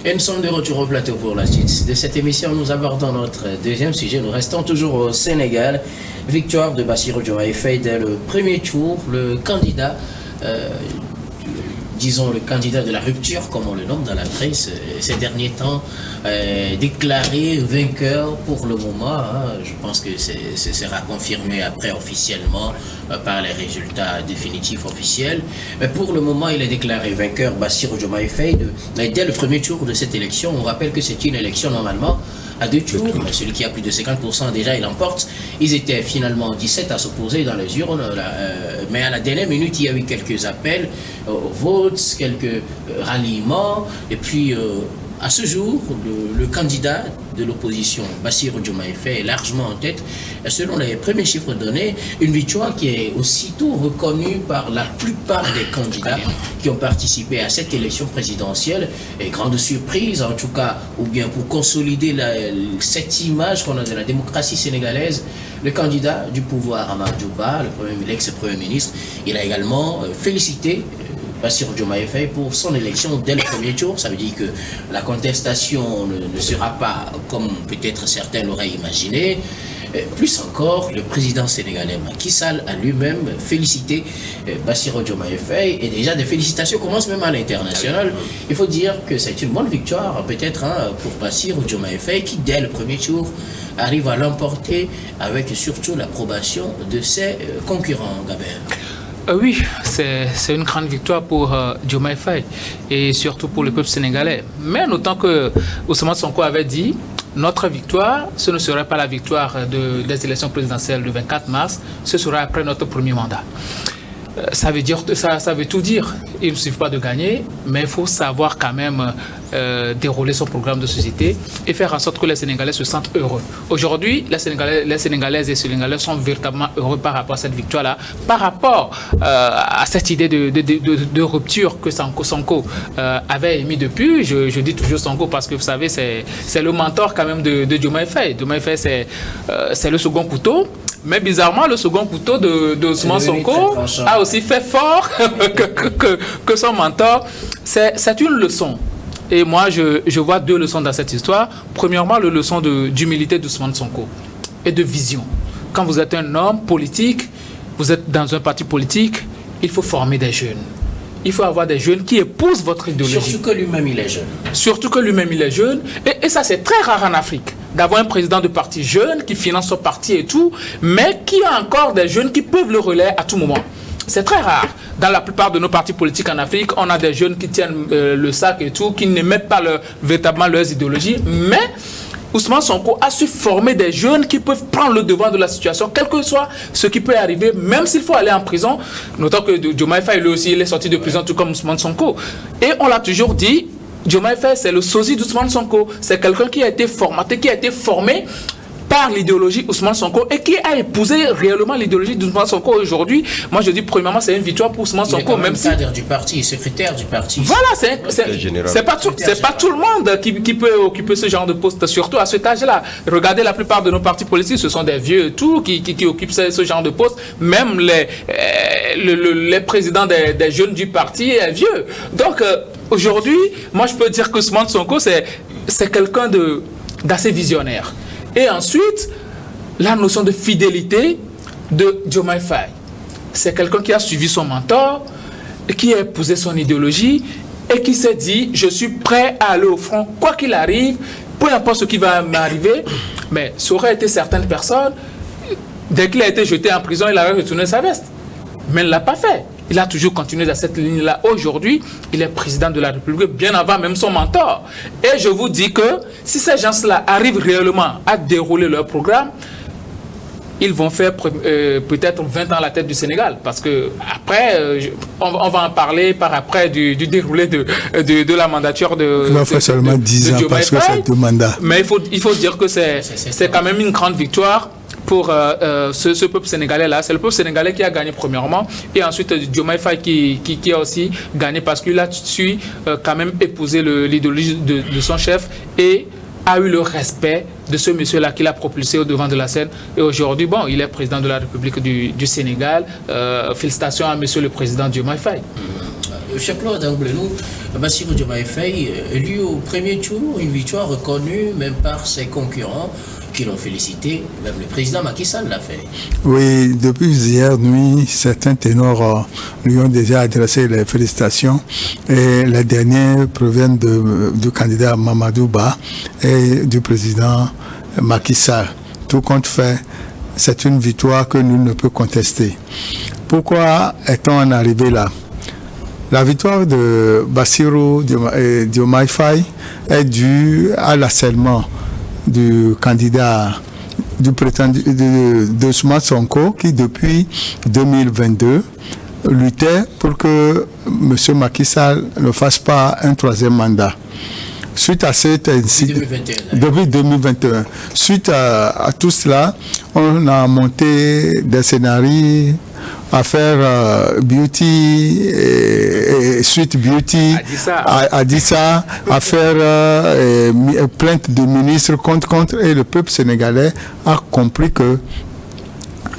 Et nous sommes de retour au plateau pour la suite de cette émission. Nous abordons notre deuxième sujet. Nous restons toujours au Sénégal. Victoire de Bassirou Diomaye Faye dès le premier tour. Le candidat, disons le candidat de la rupture, comme on le nomme dans la presse, ces derniers temps, déclaré vainqueur pour le moment. Je pense que ce sera confirmé après officiellement par les résultats définitifs officiels. Mais pour le moment, il est déclaré vainqueur, Bassirou Diomaye Faye, dès le premier tour de cette élection. On rappelle que c'est une élection normalement à 2 tours. Celui qui a plus de 50% déjà, il emporte. Ils étaient finalement 17 à s'opposer dans les urnes. Mais à la dernière minute, il y a eu quelques appels au vote, quelques ralliements. Et puis, à ce jour, le candidat de l'opposition, Bassirou Diomaye Faye, est largement en tête. Selon les premiers chiffres donnés, une victoire qui est aussitôt reconnue par la plupart des candidats qui ont participé à cette élection présidentielle. Et grande surprise, en tout cas, ou bien pour consolider cette image qu'on a de la démocratie sénégalaise, le candidat du pouvoir, Amadou Ba, l'ex-premier ministre, il a également félicité Bassirou Diomaye Faye pour son élection dès le premier tour. Ça veut dire que la contestation ne sera pas comme peut-être certains l'auraient imaginé. Plus encore, le président sénégalais Macky Sall a lui-même félicité Bassirou Diomaye Faye, et déjà des félicitations commencent même à l'international. Il faut dire que c'est une bonne victoire peut-être pour Bassirou Diomaye Faye qui dès le premier tour arrive à l'emporter avec surtout l'approbation de ses concurrents. Gabert. Oui, c'est une grande victoire pour Diomaye Faye et surtout pour le peuple sénégalais. Mais notons que Ousmane Sonko avait dit notre victoire, ce ne serait pas la victoire des élections présidentielles du 24 mars, ce sera après notre premier mandat. Ça veut tout dire. Il ne suffit pas de gagner, mais il faut savoir quand même dérouler son programme de société et faire en sorte que les Sénégalais se sentent heureux. Aujourd'hui, les Sénégalaises et les Sénégalais sont véritablement heureux par rapport à cette victoire-là, par rapport à cette idée de rupture que Sonko avait émis depuis. Je dis toujours Sonko parce que vous savez, c'est le mentor quand même de Diomaye Faye. Diomaye Faye, c'est le second couteau. Mais bizarrement, le second couteau de Ousmane Sonko a aussi fait fort que son mentor. C'est une leçon. Et moi, je vois 2 leçons dans cette histoire. Premièrement, la leçon d'humilité d'Ousmane Sonko et de vision. Quand vous êtes un homme politique, vous êtes dans un parti politique, il faut former des jeunes. Il faut avoir des jeunes qui épousent votre idéologie. Surtout que lui-même, il est jeune. Surtout que lui-même, il est jeune. Et ça, c'est très rare en Afrique, d'avoir un président de parti jeune qui finance son parti et tout, mais qui a encore des jeunes qui peuvent le relayer à tout moment. C'est très rare. Dans la plupart de nos partis politiques en Afrique, on a des jeunes qui tiennent le sac et tout, qui ne mettent pas véritablement leurs idéologies, mais Ousmane Sonko a su former des jeunes qui peuvent prendre le devant de la situation, quel que soit ce qui peut arriver, même s'il faut aller en prison. Notons que Diomaye Faye, lui aussi, il est sorti de prison, tout comme Ousmane Sonko. Et on l'a toujours dit, Diomaye Faye, c'est le sosie d'Ousmane Sonko. C'est quelqu'un qui a été formaté, qui a été formé par l'idéologie Ousmane Sonko et qui a épousé réellement l'idéologie d'Ousmane Sonko aujourd'hui. Moi, je dis, premièrement, c'est une victoire pour Ousmane Sonko. Même cadre du parti, secrétaire du parti. Voilà, c'est pas tout le monde qui peut occuper ce genre de poste, surtout à cet âge-là. Regardez, la plupart de nos partis politiques, ce sont des vieux et tout qui occupent ce genre de poste. Même les présidents des jeunes du parti est vieux. Donc, aujourd'hui, moi, je peux dire que Ousmane Sonko, c'est quelqu'un d'assez visionnaire. Et ensuite, la notion de fidélité de Diomaye Faye. C'est quelqu'un qui a suivi son mentor, qui a épousé son idéologie et qui s'est dit, je suis prêt à aller au front, quoi qu'il arrive, peu importe ce qui va m'arriver. Mais ça aurait été certaines personnes, dès qu'il a été jeté en prison, il aurait retourné sa veste. Mais il ne l'a pas fait. Il a toujours continué dans cette ligne-là. Aujourd'hui, il est président de la République, bien avant même son mentor. Et je vous dis que si ces gens-là arrivent réellement à dérouler leur programme, ils vont faire peut-être 20 ans à la tête du Sénégal. Parce que après, on va en parler par après du déroulé de la mandature de il va faire seulement 10 ans parce que c'est 2 mandats. Mais il faut dire que c'est quand même une grande victoire pour ce peuple sénégalais-là. C'est le peuple sénégalais qui a gagné premièrement, et ensuite Diomaye Faye qui a aussi gagné parce qu'il a su quand même épouser l'idéologie de son chef et a eu le respect de ce monsieur-là qui l'a propulsé au devant de la scène. Et aujourd'hui, bon, il est président de la République du Sénégal. Félicitations à monsieur le président Diomaye Faye. Cher Claude Anglelou, Bassirou Diomaye Faye élu au premier tour, une victoire reconnue même par ses concurrents qui l'ont félicité, même le président Macky Sall l'a fait. Oui, depuis hier nuit, certains ténors lui ont déjà adressé les félicitations et les derniers proviennent du candidat Mamadou Ba et du président Macky Sall. Tout compte fait, c'est une victoire que nul ne peut contester. Pourquoi est-on arrivé là? La victoire de Bassirou Diomaye Faye est due à l'harcèlement du candidat du prétendu de Ousmane Sonko qui depuis 2022 luttait pour que M. Macky Sall ne fasse pas un troisième mandat. Suite à cette depuis 2021. Suite à tout cela, on a monté des scénarios, affaire Beauty et Suite Beauty, Adissa, affaire plainte de ministre contre et le peuple sénégalais a compris que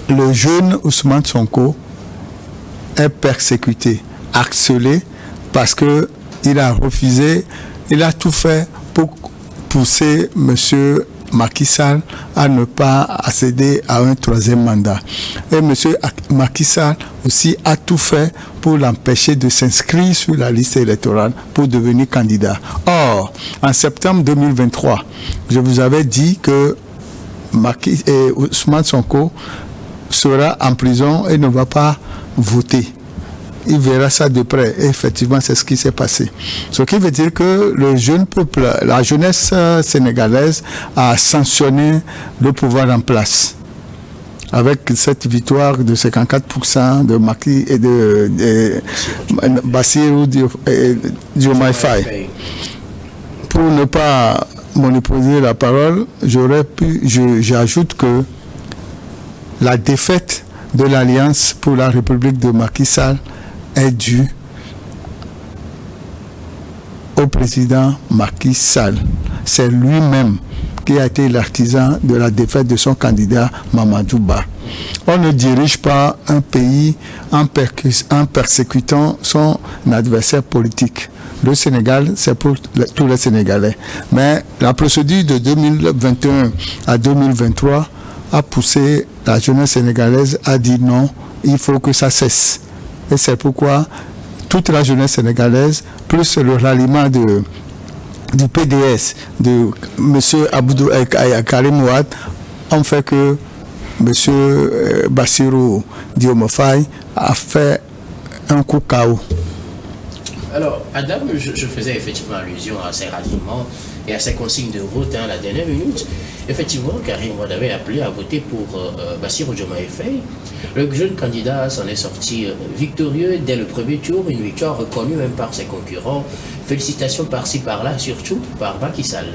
le jeune Ousmane Sonko est persécuté, harcelé parce que il a refusé, il a tout fait pour pousser M. Macky Sall à ne pas accéder à un troisième mandat. Et M. Macky Sall aussi a tout fait pour l'empêcher de s'inscrire sur la liste électorale pour devenir candidat. Or, en septembre 2023, je vous avais dit que Ousmane Sonko sera en prison et ne va pas voter. Il verra ça de près. Et effectivement, c'est ce qui s'est passé. Ce qui veut dire que le jeune peuple, la jeunesse sénégalaise a sanctionné le pouvoir en place. Avec cette victoire de 54% de Macky et de Bassirou Diomaye Faye. Pour ne pas monopoliser la parole, j'ajoute que la défaite de l'Alliance pour la République de Macky Sall est due au président Macky Sall. C'est lui-même qui a été l'artisan de la défaite de son candidat Mamadou Ba. On ne dirige pas un pays en persécutant son adversaire politique. Le Sénégal, c'est pour tous les Sénégalais. Mais la procédure de 2021 à 2023 a poussé la jeunesse sénégalaise à dire non, il faut que ça cesse. Et c'est pourquoi toute la jeunesse sénégalaise, plus le ralliement du PDS, de M. Abdou Karim Ouad, ont fait que M. Bassirou Diomaye Faye a fait un coup KO. Alors, Adam, je faisais effectivement allusion à ces ralliements et à ces consignes de vote à la dernière minute. Effectivement, Karim Ouad avait appelé à voter pour Bassirou Diomaye Faye. Le jeune candidat s'en est sorti victorieux dès le premier tour, une victoire reconnue même par ses concurrents. Félicitations par-ci par-là, surtout par Macky Sall.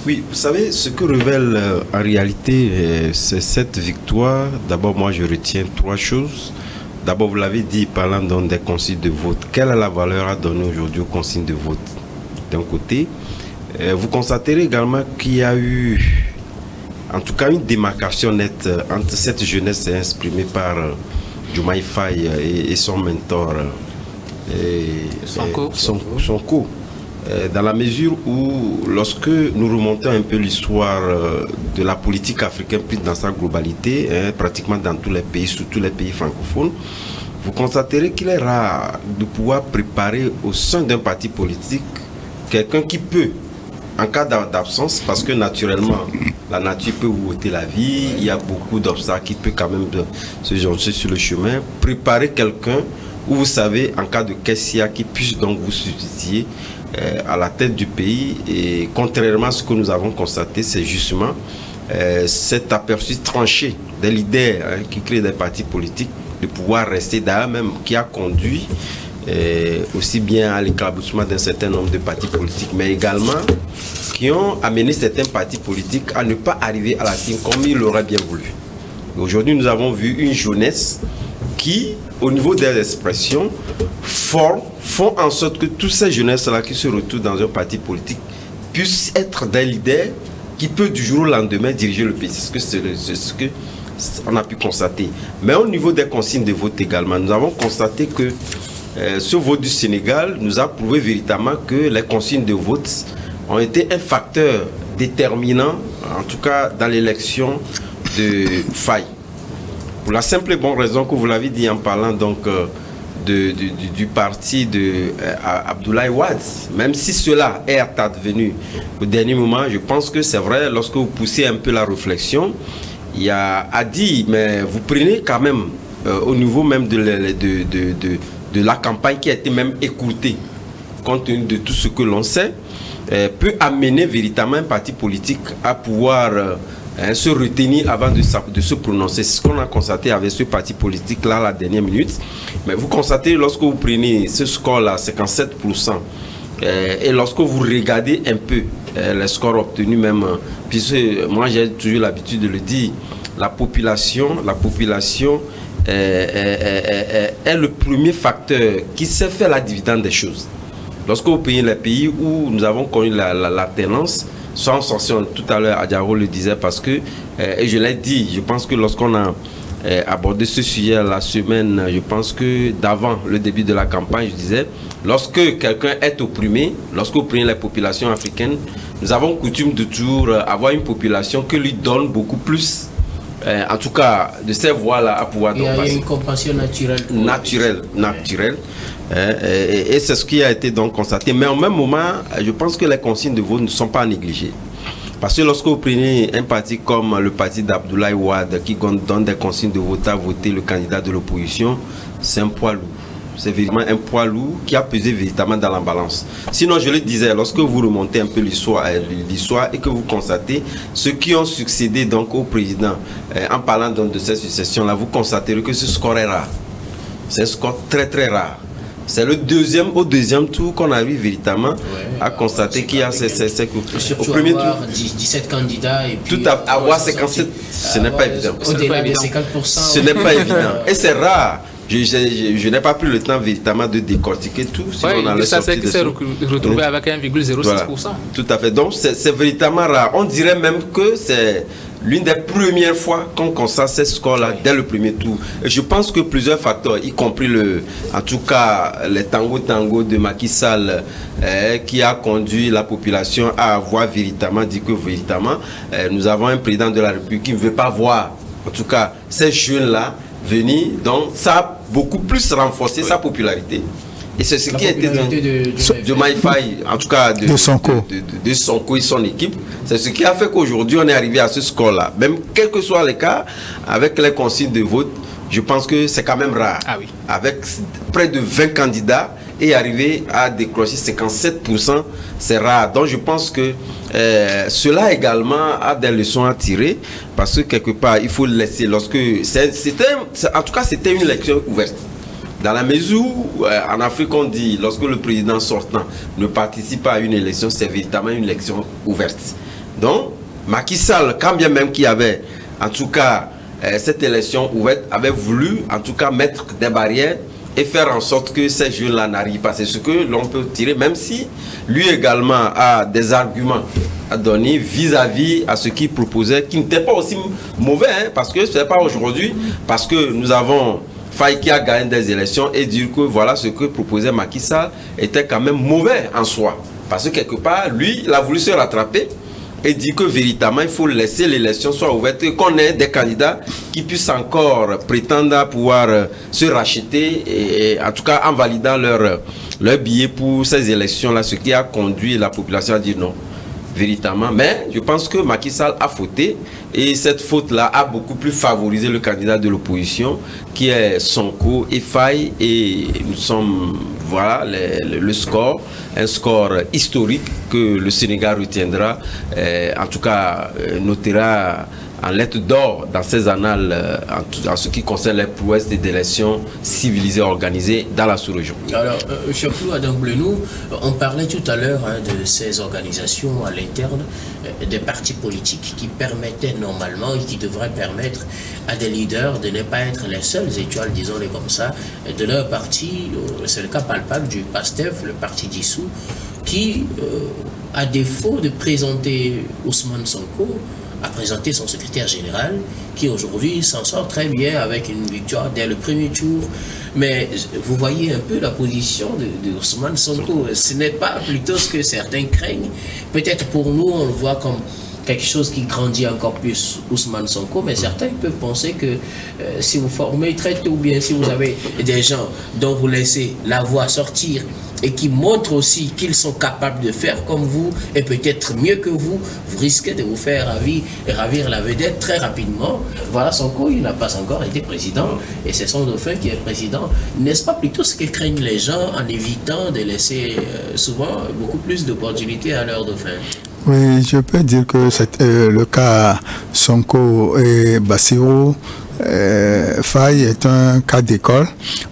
Oui, vous savez, ce que révèle en réalité c'est cette victoire. D'abord, moi je retiens trois choses. D'abord, vous l'avez dit, parlant donc des consignes de vote. Quelle est la valeur à donner aujourd'hui aux consignes de vote? D'un côté, vous constaterez également qu'il y a eu, en tout cas, une démarcation nette entre cette jeunesse exprimée par Diomaye Faye et son mentor Sonko. Dans la mesure où, lorsque nous remontons un peu l'histoire de la politique africaine prise dans sa globalité, pratiquement dans tous les pays, surtout les pays francophones, vous constaterez qu'il est rare de pouvoir préparer au sein d'un parti politique quelqu'un qui peut, en cas d'absence, parce que naturellement, la nature peut vous ôter la vie, il y a beaucoup d'obstacles qui peuvent quand même se joncher sur le chemin, préparer quelqu'un où vous savez, en cas de questia, qui puisse donc vous substituer à la tête du pays. Et contrairement à ce que nous avons constaté, c'est justement cet aperçu tranché des leaders qui créent des partis politiques de pouvoir rester d'ailleurs même qui a conduit aussi bien à l'éclaboussement d'un certain nombre de partis politiques, mais également qui ont amené certains partis politiques à ne pas arriver à la cime comme ils l'auraient bien voulu. Aujourd'hui, nous avons vu une jeunesse qui, au niveau des expressions, font en sorte que toutes ces jeunesses-là qui se retrouvent dans un parti politique puissent être des leaders qui peuvent du jour au lendemain diriger le pays. C'est ce que on a pu constater. Mais au niveau des consignes de vote également, nous avons constaté que ce vote du Sénégal nous a prouvé véritablement que les consignes de vote ont été un facteur déterminant, en tout cas dans l'élection de Faye. Pour la simple et bonne raison que vous l'avez dit en parlant donc du parti de Abdoulaye Wade, même si cela est advenu au dernier moment, je pense que c'est vrai, lorsque vous poussez un peu la réflexion, il y a à dire, mais vous prenez quand même au niveau même de la campagne qui a été même écourtée, compte tenu de tout ce que l'on sait, peut amener véritablement un parti politique à pouvoir se retenir avant de se prononcer. C'est ce qu'on a constaté avec ce parti politique-là à la dernière minute. Mais vous constatez, lorsque vous prenez ce score-là, 57%, et lorsque vous regardez un peu les scores obtenus même, puisque moi j'ai toujours l'habitude de le dire, la population est le premier facteur qui sait faire la dividende des choses. Lorsque vous payez les pays où nous avons connu l'alternance, sans sanction, tout à l'heure Adjaro le disait parce que, et je l'ai dit, je pense que lorsqu'on a abordé ce sujet la semaine, je pense que d'avant le début de la campagne, je disais, lorsque quelqu'un est opprimé, lorsque vous prenez les populations africaines, nous avons coutume de toujours avoir une population qui lui donne beaucoup plus, en tout cas de ces voies-là à pouvoir passer. Il y a une compassion naturelle. Naturelle. Et c'est ce qui a été donc constaté. Mais en même moment, je pense que les consignes de vote ne sont pas négligées. Parce que lorsque vous prenez un parti comme le parti d'Abdoulaye Wade qui donne des consignes de vote à voter le candidat de l'opposition, c'est un poids lourd. C'est vraiment un poids lourd qui a pesé véritablement dans la balance. Sinon, je le disais, lorsque vous remontez un peu l'histoire et que vous constatez ceux qui ont succédé donc au président, en parlant donc de cette succession-là, vous constaterez que ce score est rare. C'est un score très très rare. C'est au deuxième tour qu'on arrive véritablement à constater qu'il y a au premier tour 17 candidats et puis tout avoir 57, ce n'est pas évident. Au-delà de 50%. Ce n'est pas évident. Et c'est rare. Je n'ai pas pris le temps véritablement de décortiquer tout. Ça c'est que c'est retrouvé avec 1,06%. Voilà, tout à fait. Donc c'est véritablement rare. On dirait même que c'est l'une des premières fois qu'on constate ce score-là dès le premier tour. Et je pense que plusieurs facteurs, y compris en tout cas les tango de Macky Sall, qui a conduit la population à avoir véritablement dit que véritablement nous avons un président de la République qui ne veut pas voir, en tout cas ces jeunes-là venir. Donc ça a beaucoup plus renforcé sa popularité. Et c'est ce qui a été de Maïfaï, en tout cas de Sonko et son équipe. C'est ce qui a fait qu'aujourd'hui on est arrivé à ce score-là. Même quel que soit le cas, avec les consignes de vote, je pense que c'est quand même rare. Ah oui. Avec près de 20 candidats et arriver à décrocher 57%, c'est rare. Donc je pense que cela également a des leçons à tirer parce que quelque part il faut laisser en tout cas c'était une élection ouverte. Dans la mesure où, en Afrique, on dit, lorsque le président sortant ne participe pas à une élection, c'est véritablement une élection ouverte. Donc, Macky Sall, quand bien même qu'il y avait, en tout cas, cette élection ouverte, avait voulu, en tout cas, mettre des barrières et faire en sorte que ces jeunes-là n'arrivent pas. C'est ce que l'on peut tirer, même si lui également a des arguments à donner vis-à-vis à ce qu'il proposait, qui n'était pas aussi mauvais, hein, parce que ce n'est pas aujourd'hui, parce que nous avons Faye qui a gagné des élections et dire que voilà ce que proposait Macky Sall était quand même mauvais en soi. Parce que quelque part, lui, il a voulu se rattraper et dire que véritablement, il faut laisser l'élection soit ouverte et qu'on ait des candidats qui puissent encore prétendre à pouvoir se racheter et en tout cas en validant leur billet pour ces élections-là, ce qui a conduit la population à dire non. Véritablement, mais je pense que Macky Sall a fauté et cette faute-là a beaucoup plus favorisé le candidat de l'opposition qui est Sonko et Faye et nous sommes, voilà, le score, un score historique que le Sénégal retiendra, en tout cas notera en lettres d'or dans ces annales en ce qui concerne les prouesses des élections civilisées organisées dans la sous-région. Alors, Cheflou Adam Blenou, on parlait tout à l'heure de ces organisations à l'interne des partis politiques qui permettaient normalement et qui devraient permettre à des leaders de ne pas être les seules étoiles, disons-les comme ça, de leur parti. C'est le cas palpable du PASTEF, le parti dissous, qui, à défaut de présenter Ousmane Sonko, a présenté son secrétaire général, qui aujourd'hui s'en sort très bien avec une victoire dès le premier tour. Mais vous voyez un peu la position de Ousmane Sonko. Ce n'est pas plutôt ce que certains craignent. Peut-être pour nous, on le voit comme quelque chose qui grandit encore plus Ousmane Sonko, mais certains peuvent penser que si vous formez très tôt, ou bien si vous avez des gens dont vous laissez la voix sortir et qui montrent aussi qu'ils sont capables de faire comme vous et peut-être mieux que vous, vous risquez de vous faire ravir la vedette très rapidement. Voilà, Sonko, il n'a pas encore été président et c'est son dauphin qui est président. N'est-ce pas plutôt ce que craignent les gens en évitant de laisser souvent beaucoup plus d'opportunités à leur dauphin? Oui, je peux dire que c'est le cas Sonko et Bassirou Faye est un cas d'école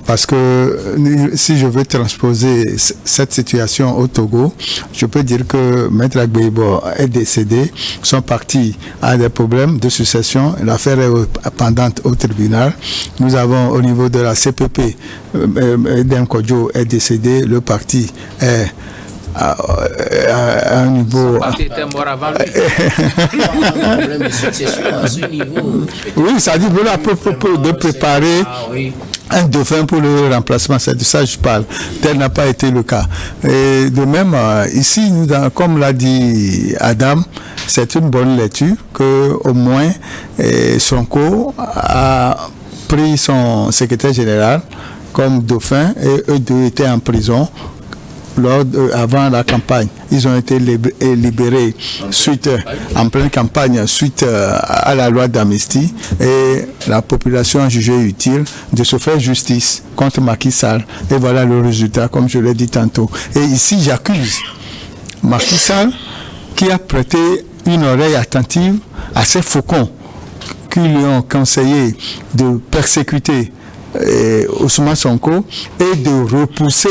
parce que si je veux transposer cette situation au Togo, je peux dire que Maître Agbeibo est décédé, son parti a des problèmes de succession, l'affaire est pendante au tribunal. Nous avons au niveau de la CPP, Edem Kodjo est décédé, le parti est à un niveau. Son parti était mort avant lui. Oui, ça dit voilà de préparer un dauphin pour le remplacement. C'est de ça que je parle. Tel n'a pas été le cas. Et de même, ici, comme l'a dit Adam, c'est une bonne lecture que au moins Sonko a pris son secrétaire général comme dauphin et eux deux étaient en prison. Avant la campagne, ils ont été libérés en pleine campagne suite à la loi d'amnistie et la population a jugé utile de se faire justice contre Macky Sall et voilà le résultat comme je l'ai dit tantôt. Et ici j'accuse Macky Sall qui a prêté une oreille attentive à ces faucons qui lui ont conseillé de persécuter Ousmane Sonko et de repousser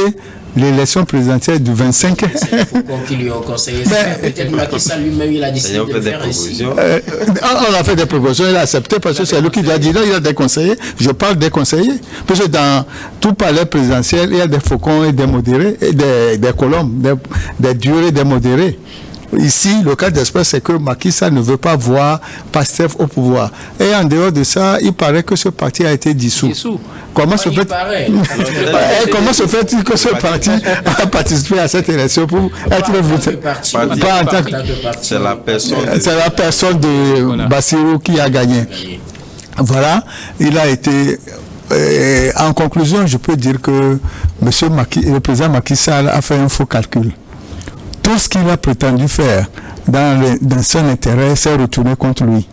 l'élection présidentielle du 25. C'est les Faucons qui lui ont conseillé. Peut-être Macky Sall lui-même, il a décidé de faire ainsi. On a fait des propositions, il a accepté parce que c'est lui qui doit dire là, il y a des conseillers. Je parle des conseillers. Parce que dans tout palais présidentiel, il y a des faucons et des modérés, et des colombes, des durées, des modérés. Ici, le cas d'espèce, c'est que Macky Sall ne veut pas voir Pastef au pouvoir. Et en dehors de ça, il paraît que ce parti a été dissous. Comment se fait-il que ce parti a participé à cette élection pour être voté? C'est la personne de Bassirou qui a gagné. Voilà, il a été... en conclusion, je peux dire que le président Macky Sall a fait un faux calcul. Tout ce qu'il a prétendu faire dans son intérêt s'est retourné contre lui.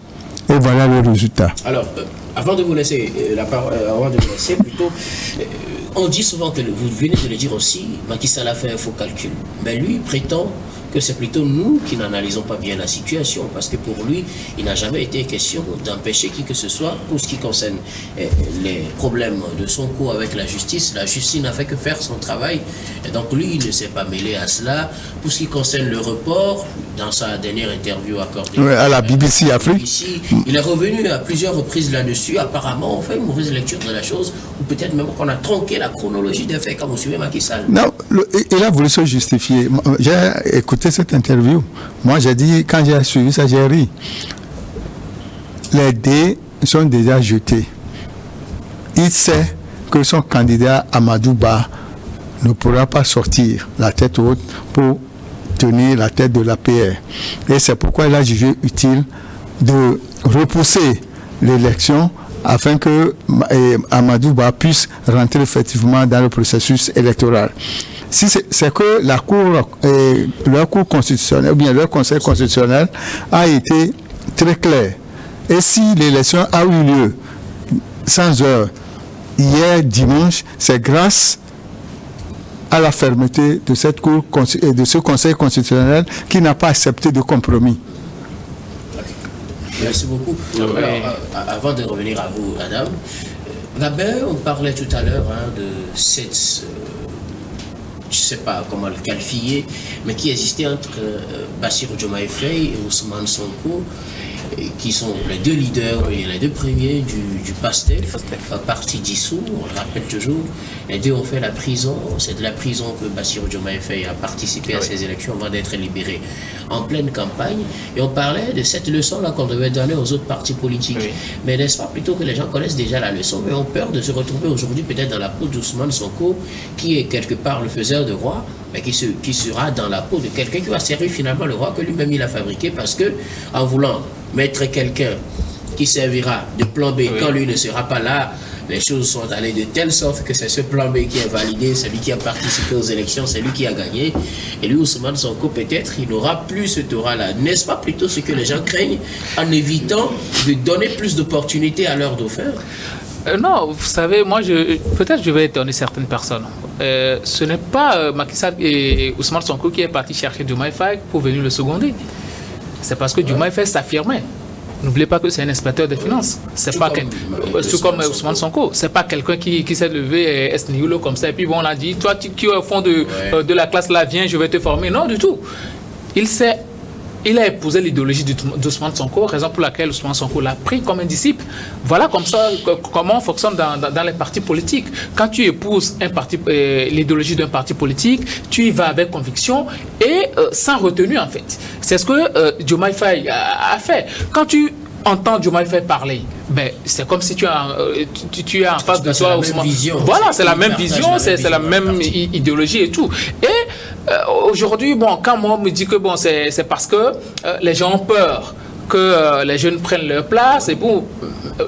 Et voilà le résultat. Alors, avant de vous laisser la parole, plutôt, on dit souvent que vous venez de le dire aussi, Macky Sall a fait un faux calcul. Mais lui prétend que c'est plutôt nous qui n'analysons pas bien la situation, parce que pour lui, il n'a jamais été question d'empêcher qui que ce soit pour ce qui concerne les problèmes de Sonko avec la justice. La justice n'a fait que faire son travail, et donc lui, il ne s'est pas mêlé à cela. Pour ce qui concerne le report, dans sa dernière interview accordée à la BBC Afrique, il est revenu à plusieurs reprises là-dessus. Apparemment, on fait une mauvaise lecture de la chose, ou peut-être même qu'on a tronqué la chronologie des faits, comme vous suivez Macky Sall. Non, il a voulu se justifier. J'ai écouté cette interview. Moi, j'ai dit, quand j'ai suivi ça, j'ai ri. Les dés sont déjà jetés. Il sait que son candidat Amadou Ba ne pourra pas sortir la tête haute pour tenir la tête de l'APR. Et c'est pourquoi il a jugé utile de repousser l'élection afin que Amadou Ba puisse rentrer effectivement dans le processus électoral. Si c'est que leur cour constitutionnelle, ou bien leur conseil constitutionnel a été très clair. Et si l'élection a eu lieu sans heure hier dimanche, c'est grâce à la fermeté de cette cour et de ce conseil constitutionnel qui n'a pas accepté de compromis. Merci beaucoup. Alors, avant de revenir à vous, Adam, Gabin, on parlait tout à l'heure de cette, je ne sais pas comment le qualifier, mais qui existait entre Bassirou Diomaye Faye et Ousmane Sonko. qui sont les deux leaders et les deux premiers du PASTEF, parti dissous, on le rappelle toujours. Les deux ont fait la prison. C'est de la prison que Bassirou Diomaye Faye a participé à ces élections avant d'être libéré en pleine campagne. Et on parlait de cette leçon-là qu'on devait donner aux autres partis politiques. Oui. Mais n'est-ce pas plutôt que les gens connaissent déjà la leçon, mais ont peur de se retrouver aujourd'hui peut-être dans la peau d'Ousmane Sonko, qui est quelque part le faiseur de roi, mais qui sera dans la peau de quelqu'un qui va servir finalement le roi que lui-même il a fabriqué, parce que en voulant mettre quelqu'un qui servira de plan B quand lui ne sera pas là, les choses sont allées de telle sorte que c'est ce plan B qui est validé, celui qui a participé aux élections, c'est lui qui a gagné. Et lui, Ousmane Sonko, peut-être, il n'aura plus ce Torah-là. N'est-ce pas plutôt ce que les gens craignent en évitant de donner plus d'opportunités à leur dauphin? Non, vous savez, moi, peut-être je vais étonner certaines personnes. Ce n'est pas Macky Sall et Ousmane Sonko qui est parti chercher Diomaye Faye pour venir le seconder. C'est parce que Diomaye Faye s'affirmait. N'oubliez pas que c'est un inspecteur des finances. C'est pas tout comme Ousmane Sonko. C'est pas quelqu'un qui s'est levé est nihilo comme ça. Et puis bon, on a dit, toi qui es au fond de la classe là, viens, je vais te former. Non, du tout. Il a épousé l'idéologie d'Ousmane Sonko, raison pour laquelle Ousmane Sonko l'a pris comme un disciple. Voilà comment on fonctionne dans les partis politiques. Quand tu épouses l'idéologie d'un parti politique, tu y vas avec conviction et sans retenue en fait. C'est ce que Diomaye Faye a fait. Quand tu entends Diomaye Faye parler, c'est comme si tu as en face de toi Ousmane. Voilà, c'est la même vision, c'est la même idéologie et tout. Et aujourd'hui, quand moi on me dit que c'est parce que les gens ont peur que les jeunes prennent leur place, et bon,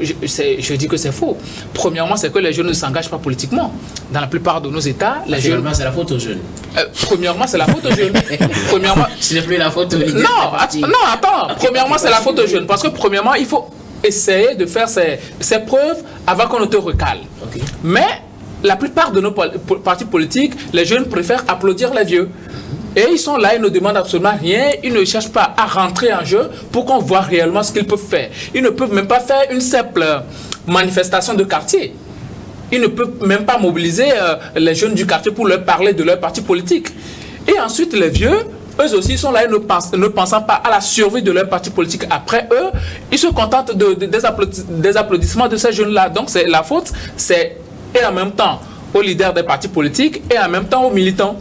je dis que c'est faux. Premièrement, c'est que les jeunes ne s'engagent pas politiquement. Dans la plupart de nos États, les jeunes... c'est la faute aux jeunes. Premièrement, c'est la faute aux jeunes. Premièrement... Ce n'est plus la faute aux leaders. Non, attends. Premièrement, c'est la faute aux jeunes. Parce que premièrement, il faut essayer de faire ses preuves avant qu'on ne te recale. Okay. Mais la plupart de nos partis politiques, les jeunes préfèrent applaudir les vieux. Et ils sont là, ils ne demandent absolument rien, ils ne cherchent pas à rentrer en jeu pour qu'on voit réellement ce qu'ils peuvent faire. Ils ne peuvent même pas faire une simple manifestation de quartier. Ils ne peuvent même pas mobiliser les jeunes du quartier pour leur parler de leur parti politique. Et ensuite, les vieux, eux aussi sont là, ne pensant pas à la survie de leur parti politique. Après eux, ils se contentent des applaudissements de ces jeunes-là. Donc la faute, c'est et en même temps aux leaders des partis politiques et en même temps aux militants.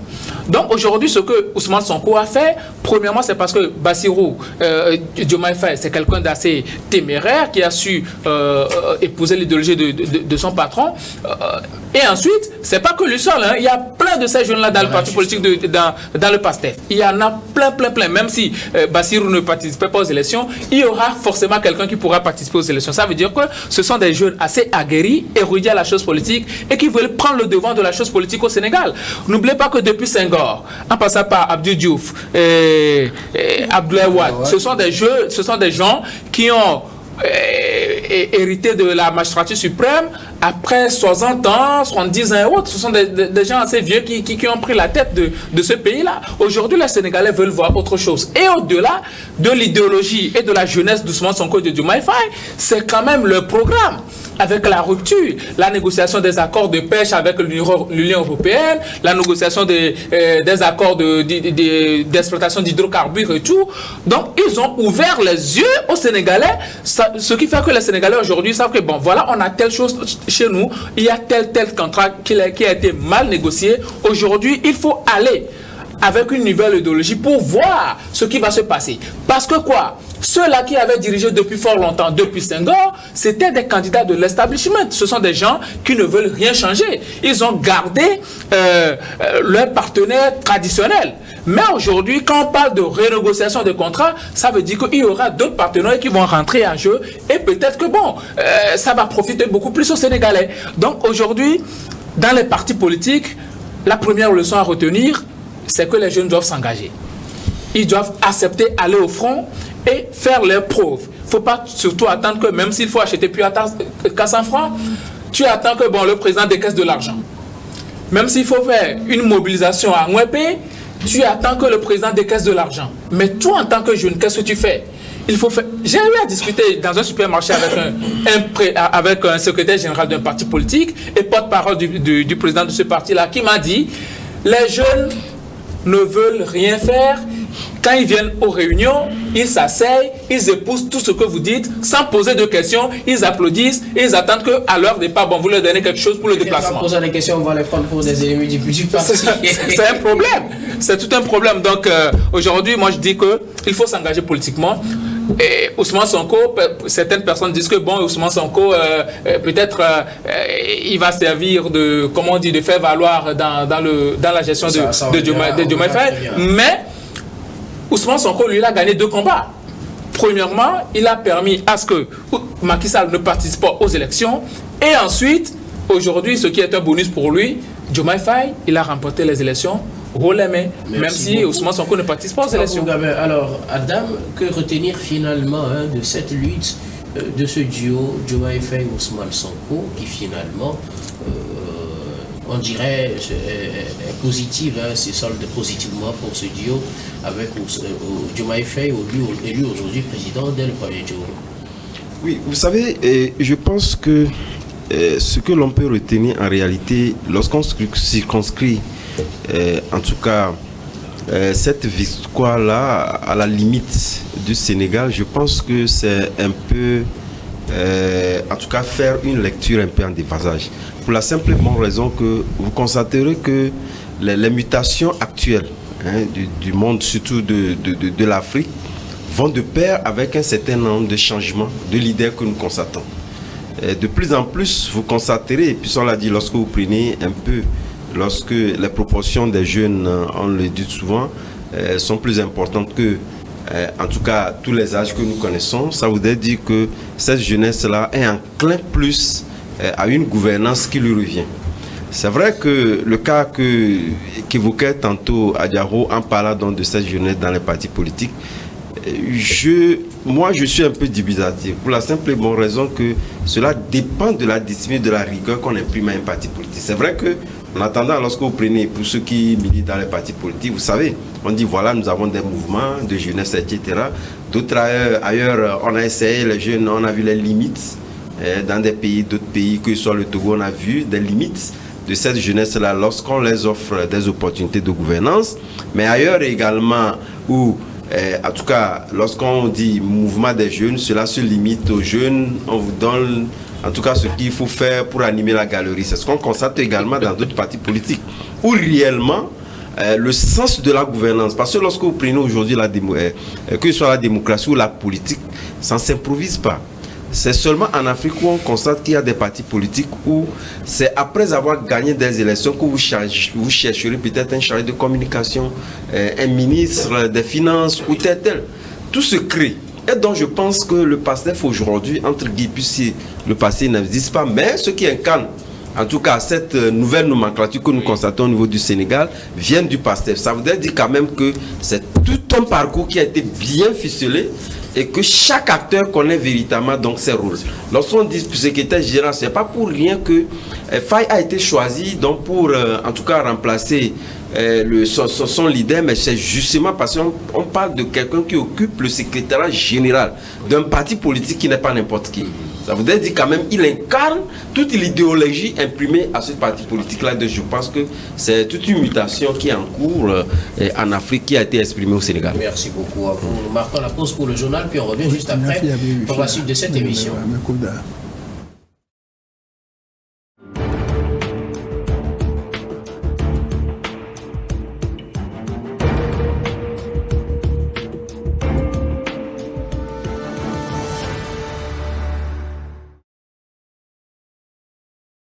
Donc aujourd'hui, ce que Ousmane Sonko a fait, premièrement, c'est parce que Bassirou Diomaye Faye, c'est quelqu'un d'assez téméraire qui a su épouser l'idéologie de son patron. Et ensuite, c'est pas que lui seul, hein. Il y a plein de ces jeunes-là dans le parti politique, dans le PASTEF. Il y en a plein. Même si Bassirou ne participait pas aux élections, il y aura forcément quelqu'un qui pourra participer aux élections. Ça veut dire que ce sont des jeunes assez aguerris, érudits à la chose politique et qui veulent prendre le devant de la chose politique au Sénégal. N'oubliez pas que depuis Senghor, en passant par Abdou Diouf et Abdoulaye Wade, ce sont des gens qui ont hérité de la magistrature suprême après 60 ans, 70 ans et autres. Ce sont des gens assez vieux qui ont pris la tête de ce pays-là. Aujourd'hui, les Sénégalais veulent voir autre chose. Et au-delà de l'idéologie et de la jeunesse d'Ousmane Sonko et de Diomaye Faye, c'est quand même le programme. Avec la rupture, la négociation des accords de pêche avec l'Union européenne, la négociation des accords d'exploitation d'hydrocarbures et tout. Donc, ils ont ouvert les yeux aux Sénégalais, ce qui fait que les Sénégalais aujourd'hui savent que, voilà, on a telle chose chez nous, il y a tel contrat qui a été mal négocié. Aujourd'hui, il faut aller avec une nouvelle idéologie pour voir ce qui va se passer. Parce que quoi? Ceux-là qui avaient dirigé depuis fort longtemps, depuis Senghor, c'était des candidats de l'establishment. Ce sont des gens qui ne veulent rien changer. Ils ont gardé leurs partenaires traditionnels. Mais aujourd'hui, quand on parle de renégociation de contrats, ça veut dire qu'il y aura d'autres partenaires qui vont rentrer en jeu et peut-être que ça va profiter beaucoup plus aux Sénégalais. Donc aujourd'hui, dans les partis politiques, la première leçon à retenir, c'est que les jeunes doivent s'engager. Ils doivent accepter aller au front et faire leurs preuves. Il ne faut pas surtout attendre que, même s'il faut acheter plus à 400 francs, tu attends que le président décaisse de l'argent. Même s'il faut faire une mobilisation à Mwépé, tu attends que le président décaisse de l'argent. Mais toi, en tant que jeune, qu'est-ce que tu fais? Il faut faire... J'ai eu à discuter dans un supermarché avec un secrétaire général d'un parti politique et porte-parole du président de ce parti-là qui m'a dit: les jeunes ne veulent rien faire, Quand ils viennent aux réunions, ils s'asseyent, ils épousent tout ce que vous dites, sans poser de questions, ils applaudissent, et ils attendent qu'à leur départ, bon, vous leur donnez quelque chose pour le déplacement. En posant des questions, on va les prendre pour des ennemis du parti. C'est un problème, c'est tout un problème. Donc aujourd'hui, moi je dis qu'il faut s'engager politiquement. Et Ousmane Sonko, certaines personnes disent que bon, Ousmane Sonko, peut-être il va servir de, comment on dit, de faire valoir dans la gestion de Diomaye Faye. Mais Ousmane Sonko, lui, il a gagné 2 combats. Premièrement, il a permis à ce que Macky Sall ne participe pas aux élections. Et ensuite, aujourd'hui, ce qui est un bonus pour lui, Diomaye Faye, il a remporté les élections. Même si Ousmane Sonko ne participe pas aux élections. Alors, Adam, que retenir finalement de cette lutte, de ce duo Diomaye Faye et Ousmane Sonko, qui finalement, on dirait, est positive, se solde positivement pour ce duo avec Diomaye Faye, élu aujourd'hui président dès le premier tour. Oui, vous savez, je pense que ce que l'on peut retenir en réalité, lorsqu'on circonscrit en tout cas cette victoire-là à la limite du Sénégal, je pense que c'est un peu, en tout cas, faire une lecture un peu en déphasage. Pour la simple raison que vous constaterez que les mutations actuelles du monde, surtout de l'Afrique, vont de pair avec un certain nombre de changements de leaders que nous constatons. De plus en plus, vous constaterez, et puis on l'a dit, lorsque vous prenez un peu, lorsque les proportions des jeunes, on le dit souvent, sont plus importantes que, en tout cas, tous les âges que nous connaissons, ça voudrait dire que cette jeunesse-là est enclin plus à une gouvernance qui lui revient. C'est vrai que le cas qu'évoquait tantôt Adiaro en parlant donc de cette jeunesse dans les partis politiques, moi je suis un peu dubitatif pour la simple bonne raison que cela dépend de la discipline, de la rigueur qu'on imprime à un parti politique. C'est vrai que en attendant, lorsque vous prenez, pour ceux qui militent dans les partis politiques, vous savez, on dit voilà, nous avons des mouvements de jeunesse, etc. D'autres ailleurs, on a essayé, les jeunes, on a vu les limites dans des pays, d'autres pays, que ce soit le Togo, on a vu des limites de cette jeunesse-là lorsqu'on les offre des opportunités de gouvernance, mais ailleurs également où en tout cas, lorsqu'on dit mouvement des jeunes, cela se limite aux jeunes, on vous donne en tout cas ce qu'il faut faire pour animer la galerie. C'est ce qu'on constate également dans d'autres partis politiques, où réellement le sens de la gouvernance, parce que lorsque vous prenez aujourd'hui que ce soit la démocratie ou la politique, ça ne s'improvise pas. C'est seulement en Afrique où on constate qu'il y a des partis politiques où c'est après avoir gagné des élections que vous chercherez peut-être un chargé de communication, un ministre des Finances ou tel. Tout se crée. Et donc je pense que le PASTEF aujourd'hui, entre guillemets, puisque le passé n'existe pas, mais ce qui incarne, en tout cas cette nouvelle nomenclature que nous constatons au niveau du Sénégal, vient du PASTEF. Ça voudrait dire quand même que c'est tout un parcours qui a été bien ficelé, et que chaque acteur connaît véritablement donc ses rôles. Lorsqu'on dit secrétaire général, ce n'est pas pour rien que Faye a été choisi donc pour en tout cas remplacer son leader, mais c'est justement parce qu'on parle de quelqu'un qui occupe le secrétariat général d'un parti politique qui n'est pas n'importe qui. Ça voudrait dire quand même qu'il incarne toute l'idéologie imprimée à ce parti politique-là. Je pense que c'est toute une mutation qui est en cours en Afrique, qui a été exprimée au Sénégal. Merci beaucoup à vous. Nous marquons la pause pour le journal, puis on revient juste après pour la suite de cette émission.